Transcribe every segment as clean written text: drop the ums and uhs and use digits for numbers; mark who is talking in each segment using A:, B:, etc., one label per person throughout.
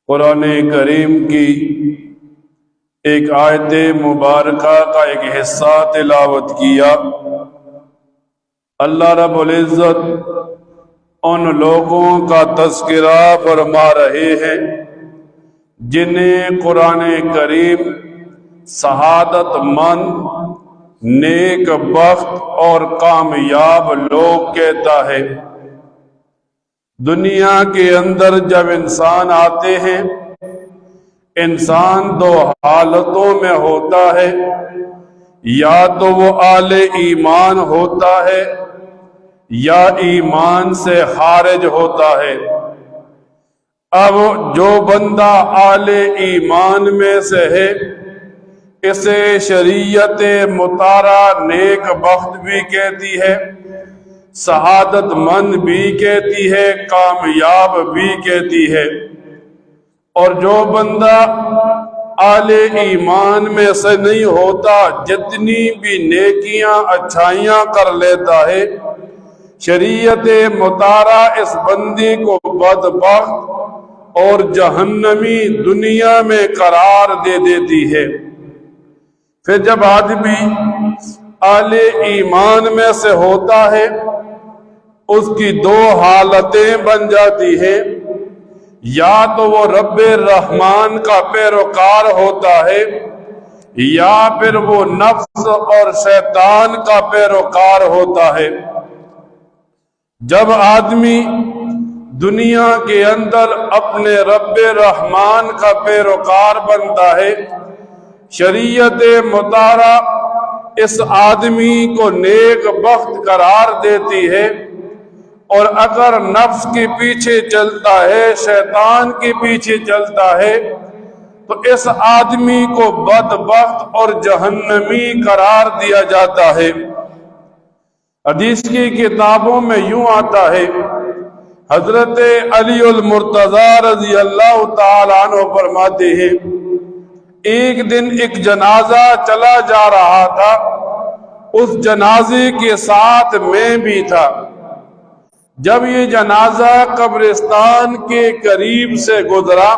A: قرآن کریم کی ایک آیت مبارکہ کا ایک حصہ تلاوت کیا۔ اللہ رب العزت ان لوگوں کا تذکرہ فرما رہے ہیں جنہیں قرآن کریم سعادت مند، نیک بخت اور کامیاب لوگ کہتا ہے۔ دنیا کے اندر جب انسان آتے ہیں، انسان دو حالتوں میں ہوتا ہے، یا تو وہ اہل ایمان ہوتا ہے یا ایمان سے خارج ہوتا ہے۔ اب جو بندہ اہل ایمان میں سے ہے، اسے شریعت مطہرہ نیک بخت بھی کہتی ہے، سعادت مند بھی کہتی ہے، کامیاب بھی کہتی ہے۔ اور جو بندہ اہل ایمان میں سے نہیں ہوتا، جتنی بھی نیکیاں اچھائیاں کر لیتا ہے، شریعت مطہرہ اس بندی کو بدبخت اور جہنمی دنیا میں قرار دے دیتی ہے۔ پھر جب آدمی اہل ایمان میں سے ہوتا ہے، اس کی دو حالتیں بن جاتی ہیں، یا تو وہ رب الرحمن کا پیروکار ہوتا ہے، یا پھر وہ نفس اور شیطان کا پیروکار ہوتا ہے۔ جب آدمی دنیا کے اندر اپنے رب الرحمن کا پیروکار بنتا ہے، شریعت مطہرہ اس آدمی کو نیک بخت قرار دیتی ہے، اور اگر نفس کے پیچھے چلتا ہے، شیطان کے پیچھے چلتا ہے، تو اس آدمی کو بدبخت اور جہنمی قرار دیا جاتا ہے۔ حدیث کی کتابوں میں یوں آتا ہے، حضرت علی المرتضی رضی اللہ تعالیٰ عنہ فرماتے ہیں، ایک دن ایک جنازہ چلا جا رہا تھا، اس جنازے کے ساتھ میں بھی تھا۔ جب یہ جنازہ قبرستان کے قریب سے گزرا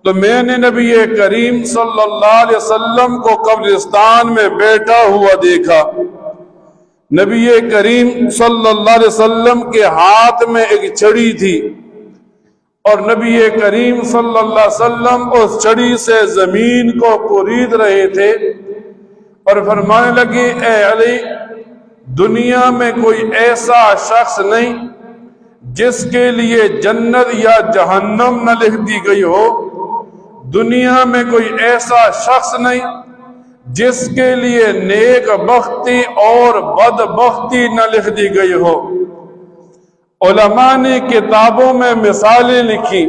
A: تو میں نے نبی کریم صلی اللہ علیہ وسلم کو قبرستان میں بیٹھا ہوا دیکھا۔ نبی کریم صلی اللہ علیہ وسلم کے ہاتھ میں ایک چھڑی تھی، اور نبی کریم صلی اللہ علیہ وسلم اس چھڑی سے زمین کو کورید رہے تھے، اور فرمانے لگے، اے علی، دنیا میں کوئی ایسا شخص نہیں جس کے لیے جنت یا جہنم نہ لکھ دی گئی ہو، دنیا میں کوئی ایسا شخص نہیں جس کے لیے نیک بختی اور بد بختی نہ لکھ دی گئی ہو۔ علماء نے کتابوں میں مثالیں لکھی،